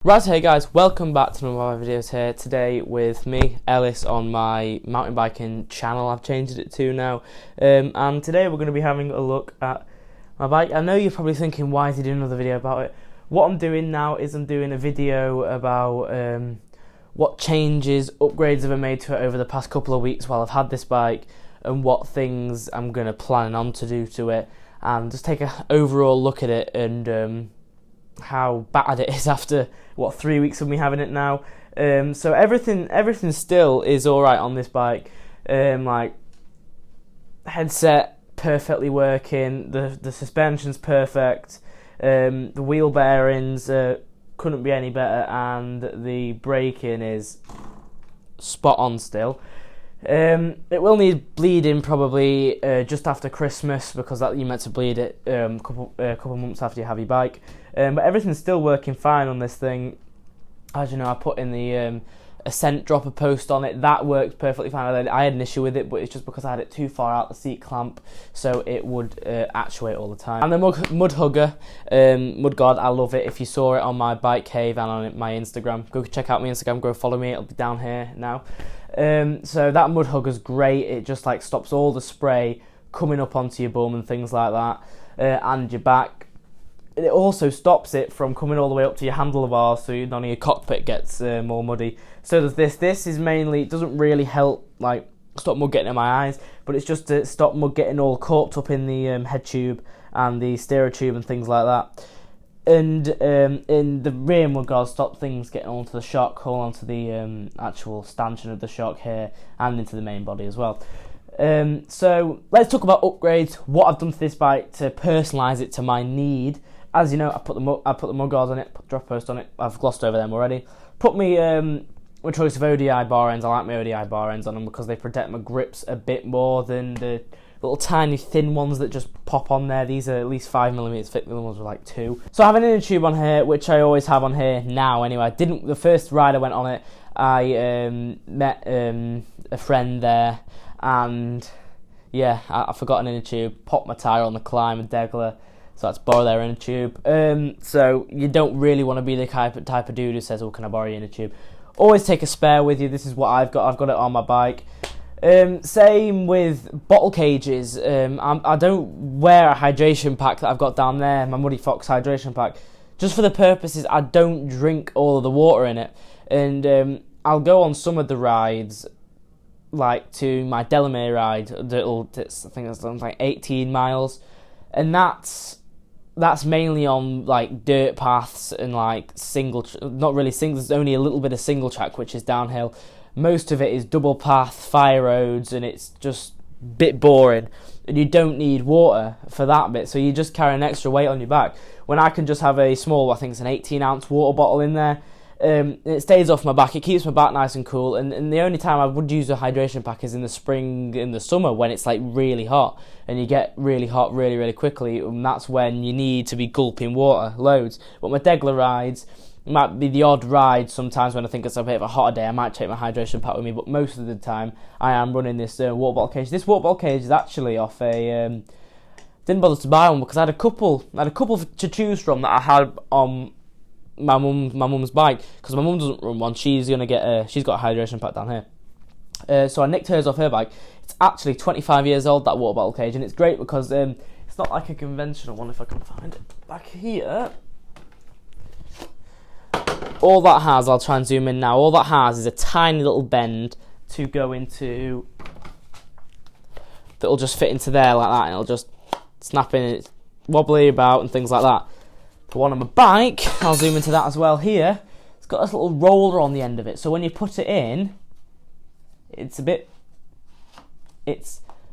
Right, hey guys, welcome back to one of my videos here today with me, Ellis, on my mountain biking channel. I've changed it to now, and today we're going to be having a look at my bike. I know you're probably thinking, why is he doing another video about it? What I'm doing now is I'm doing a video about what changes, upgrades have been made to it over the past couple of weeks while I've had this bike, and what things I'm going to plan on to do to it, and just take an overall look at it and how bad it is after 3 weeks of me having it now. So everything still is alright on this bike. Like headset perfectly working, the suspension's perfect, the wheel bearings couldn't be any better, and the braking is spot on still. It will need bleeding probably just after Christmas, because that you meant to bleed it a couple months after you have your bike. But everything's still working fine on this thing. As you know, I put in the Ascent dropper post on it. That worked perfectly fine. I had an issue with it, but it's just because I had it too far out the seat clamp, so it would actuate all the time. And the Mudhugger, Mudgod, I love it. If you saw it on my bike cave and on my Instagram, go check out my Instagram, go follow me, it'll be down here now. So that Mudhugger's great. It just like stops all the spray coming up onto your bum and things like that, and your back. It also stops it from coming all the way up to your handlebars, so none of your cockpit gets more muddy. So there's this. This is mainly, it doesn't really help like stop mud getting in my eyes, but it's just to stop mud getting all caught up in the head tube and the steerer tube and things like that. And in the rear mudguard, stop things getting onto the shock, hold onto the actual stanchion of the shock here, and into the main body as well. So let's talk about upgrades. What I've done to this bike to personalise it to my need. As you know, I put the mudguards on it, put the drop post on it. I've glossed over them already. Put me my choice of ODI bar ends. I like my ODI bar ends on them because they protect my grips a bit more than the little tiny thin ones that just pop on there. These are at least 5mm thick. The other ones were like 2. So I have an inner tube on here, which I always have on here now. Anyway, I didn't. The first ride I went on it, I met a friend there, and yeah, I forgot an inner tube. Popped my tyre on the climb with Degler. So let's borrow their inner tube. So you don't really want to be the type of dude who says, "Oh, can I borrow your inner tube?" Always take a spare with you. This is what I've got. I've got it on my bike. Same with bottle cages. I don't wear a hydration pack that I've got down there, my Muddy Fox hydration pack, just for the purposes I don't drink all of the water in it. And I'll go on some of the rides, like to my Delamere ride. I think it's like 18 miles, and that's mainly on like dirt paths and like not really single. There's only a little bit of single track, which is downhill. Most of it is double path, fire roads, and it's just a bit boring. And you don't need water for that bit, so you just carry an extra weight on your back. When I can just have a small, I think it's an 18-ounce water bottle in there, it stays off my back. It keeps my back nice and cool. And the only time I would use a hydration pack is in the spring, in the summer, when it's like really hot, and you get really hot really, really quickly, and that's when you need to be gulping water loads. But my Degler rides, it might be the odd ride sometimes when I think it's a bit of a hotter day, I might take my hydration pack with me, but most of the time I am running this water bottle cage. This water bottle cage is actually off a... didn't bother to buy one because I had a couple to choose from that I had on my mum's bike, because my mum doesn't run one. She's got a hydration pack down here. So I nicked hers off her bike. It's actually 25 years old, that water bottle cage, and it's great because it's not like a conventional one. If I can find it back here. All that has, I'll try and zoom in now, all that has is a tiny little bend to go into, that'll just fit into there like that, and it'll just snap in, it's wobbly about and things like that. The one on my bike, I'll zoom into that as well here, it's got this little roller on the end of it, so when you put it in, it's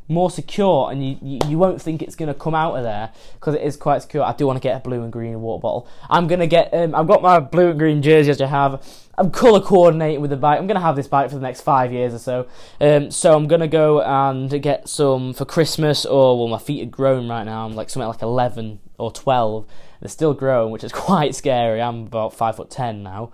more secure, and you won't think it's going to come out of there, because it is quite secure. I do want to get a blue and green water bottle. I'm going to get, I've got my blue and green jersey as you have. I'm colour coordinating with the bike. I'm going to have this bike for the next 5 years or so. So I'm going to go and get some for Christmas, or, well, my feet are grown right now. I'm like something like 11 or 12. They're still growing, which is quite scary. I'm about 5'10" now.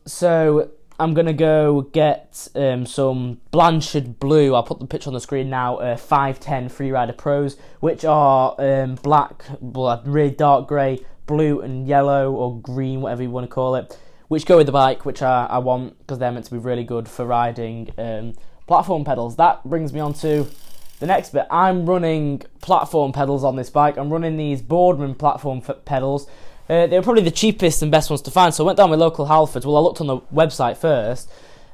So I'm going to go get some Blanchard Blue. I'll put the picture on the screen now. 510 Freerider Pros, which are black, really dark grey, blue and yellow or green, whatever you want to call it, which go with the bike, which I want because they're meant to be really good for riding platform pedals. That brings me on to the next bit. I'm running platform pedals on this bike. I'm running these Boardman platform pedals. They're probably the cheapest and best ones to find, so I went down with local Halfords. Well, I looked on the website first.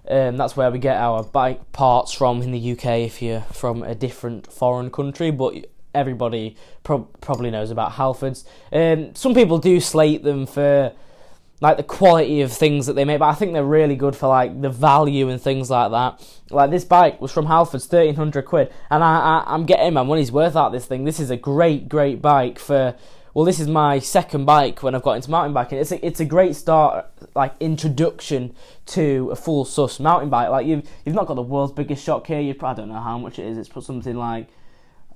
That's where we get our bike parts from in the UK if you're from a different foreign country, but everybody probably knows about Halfords. Some people do slate them for like the quality of things that they make, but I think they're really good for like the value and things like that. Like this bike was from Halfords, 1,300 quid, and I'm getting my money's worth out of this thing. This is a great bike for. Well, this is my second bike when I've got into mountain biking. It's a great start, like introduction to a full sus mountain bike. Like you've not got the world's biggest shock here. I don't know how much it is. It's put something like,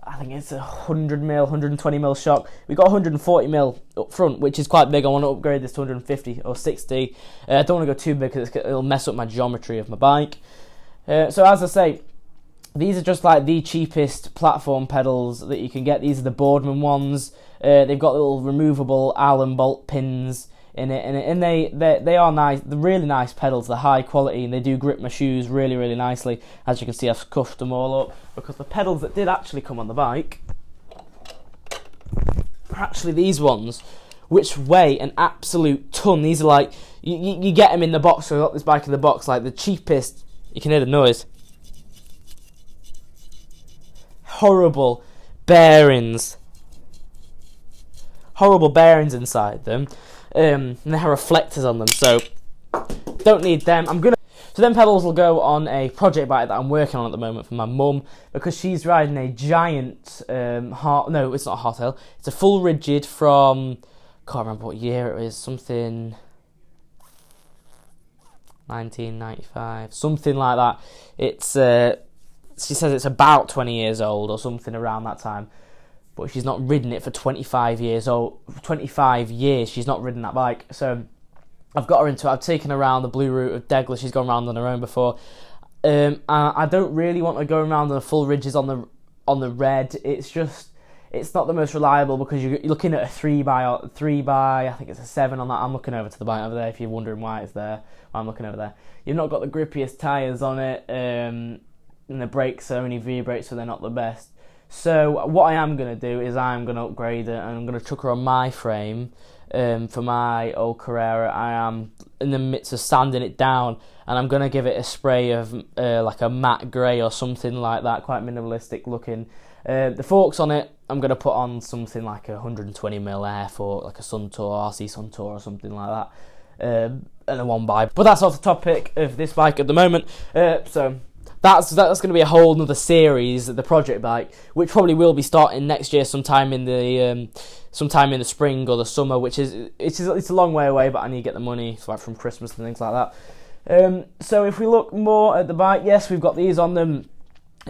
I think it's 100mm, 120mm shock. We got 140mm up front, which is quite big. I want to upgrade this to 150 or 60. I don't want to go too big because it'll mess up my geometry of my bike. So as I say, these are just like the cheapest platform pedals that you can get. These are the Boardman ones. They've got little removable Allen bolt pins in it, and they are nice. They're really nice pedals. They're high quality, and they do grip my shoes really nicely. As you can see, I've scuffed them all up because the pedals that did actually come on the bike are actually these ones, which weigh an absolute ton. These are like you get them in the box. So I got this bike in the box, like the cheapest. You can hear the noise. Horrible bearings inside them, and they have reflectors on them, so don't need them. So them pedals will go on a project bike that I'm working on at the moment for my mum, because she's riding a giant it's not a hardtail, it's a full rigid from, can't remember what year it is, something 1995, something like that. It's she says it's about 20 years old or something around that time, but she's not ridden it for 25 years. 25 years she's not ridden that bike. So I've got her into it. I've taken her around the blue route of Degler. She's gone around on her own before. I don't really want to go around on the full ridges on the red. It's not the most reliable because you're looking at a 3x, I think it's a 7 on that. I'm looking over to the bike over there if you're wondering why it's there. I'm looking over there. You've not got the grippiest tyres on it, and the brakes are only V-brakes, so they're not the best. So what I am going to do is I'm going to upgrade it, and I'm going to chuck her on my frame for my old Carrera. I am in the midst of sanding it down, and I'm going to give it a spray of like a matte grey or something like that, quite minimalistic looking. The forks on it, I'm going to put on something like a 120mm air fork, like a Suntour, RC Suntour or something like that, and a 1x. But that's off the topic of this bike at the moment. So that's going to be a whole nother series, the project bike, which probably will be starting next year, sometime in the spring or the summer, which it's a long way away, but I need to get the money, so like from Christmas and things like that. So if we look more at the bike, yes, we've got these on them.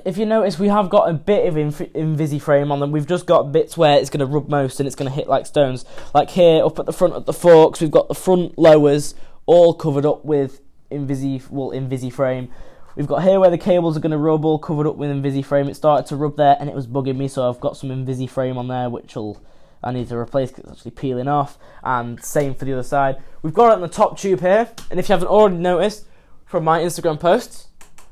If you notice, we have got a bit of Invisi frame on them. We've just got bits where it's going to rub most and it's going to hit like stones. Like here, up at the front of the forks, we've got the front lowers all covered up with Invisi frame. We've got here where the cables are going to rub, all covered up with Invisi frame. It started to rub there and it was bugging me, so I've got some Invisi frame on there, which I need to replace because it's actually peeling off. And same for the other side. We've got it on the top tube here, and if you haven't already noticed from my Instagram posts,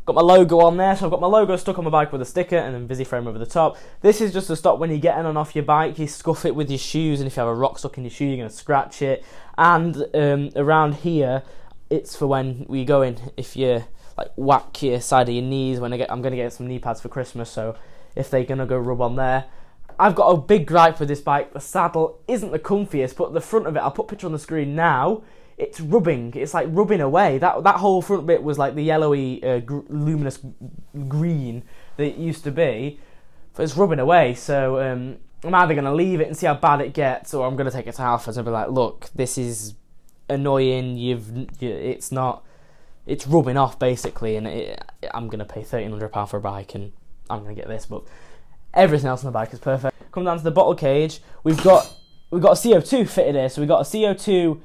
got my logo on there, so I've got my logo stuck on my bike with a sticker and then Invisi frame over the top. This is just to stop when you're getting on off your bike, you scuff it with your shoes, and if you have a rock stuck in your shoe, you're going to scratch it. And around here, it's for when we go in, if you like whack your side of your knees. I'm going to get some knee pads for Christmas, so if they're going to go rub on there. I've got a big gripe with this bike. The saddle isn't the comfiest, but the front of it, I'll put a picture on the screen now. It's rubbing. It's like rubbing away. That whole front bit was like the yellowy, luminous green that it used to be. But it's rubbing away. So I'm either going to leave it and see how bad it gets, or I'm going to take it to Halfords and be like, look, this is annoying. It's rubbing off basically, and I'm going to pay £1,300 for a bike, and I'm going to get this. But everything else on the bike is perfect. Come down to the bottle cage. We've got a CO2 fitted here. So we've got a CO2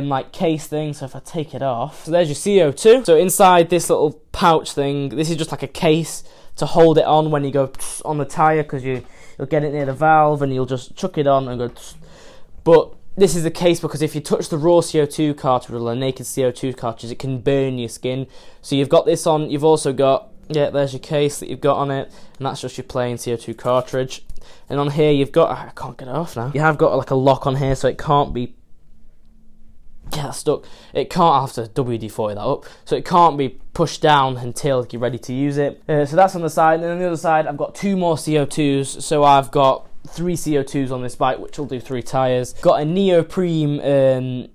like case thing. So if I take it off, so there's your CO2. So inside this little pouch thing, this is just like a case to hold it on when you go on the tyre, because you'll get it near the valve and you'll just chuck it on and go. But this is the case because if you touch the raw CO2 cartridge or a naked CO2 cartridge, it can burn your skin. So you've got this on, you've also got, yeah, there's your case that you've got on it, and that's just your plain CO2 cartridge. And on here you've got, I can't get it off now, you have got like a lock on here so it can't be, yeah, that's stuck. It can't, I'll have to WD-40 that up, so it can't be pushed down until you're ready to use it. So that's on the side, and then on the other side I've got 2 more CO2s, so I've got 3 CO2s on this bike, which will do 3 tyres. Got a neoprene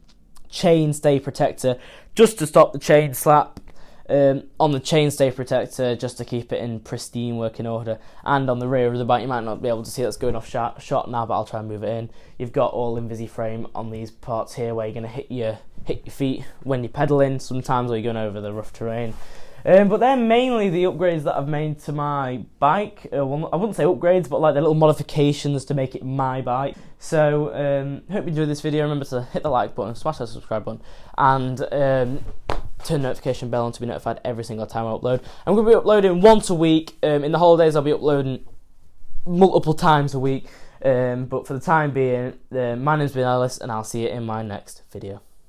chain stay protector just to stop the chain slap on the chain stay protector, just to keep it in pristine working order. And on the rear of the bike, you might not be able to see that's going off shot now, but I'll try and move it in. You've got all Invisi frame on these parts here where you're going to hit your feet when you're pedaling, sometimes when you're going over the rough terrain. But they're mainly the upgrades that I've made to my bike. Well, I wouldn't say upgrades, but like the little modifications to make it my bike. So, hope you enjoyed this video. Remember to hit the like button, smash that subscribe button, and turn the notification bell on to be notified every single time I upload. I'm going to be uploading once a week. In the holidays, I'll be uploading multiple times a week. But for the time being, my name's been Ellis, and I'll see you in my next video.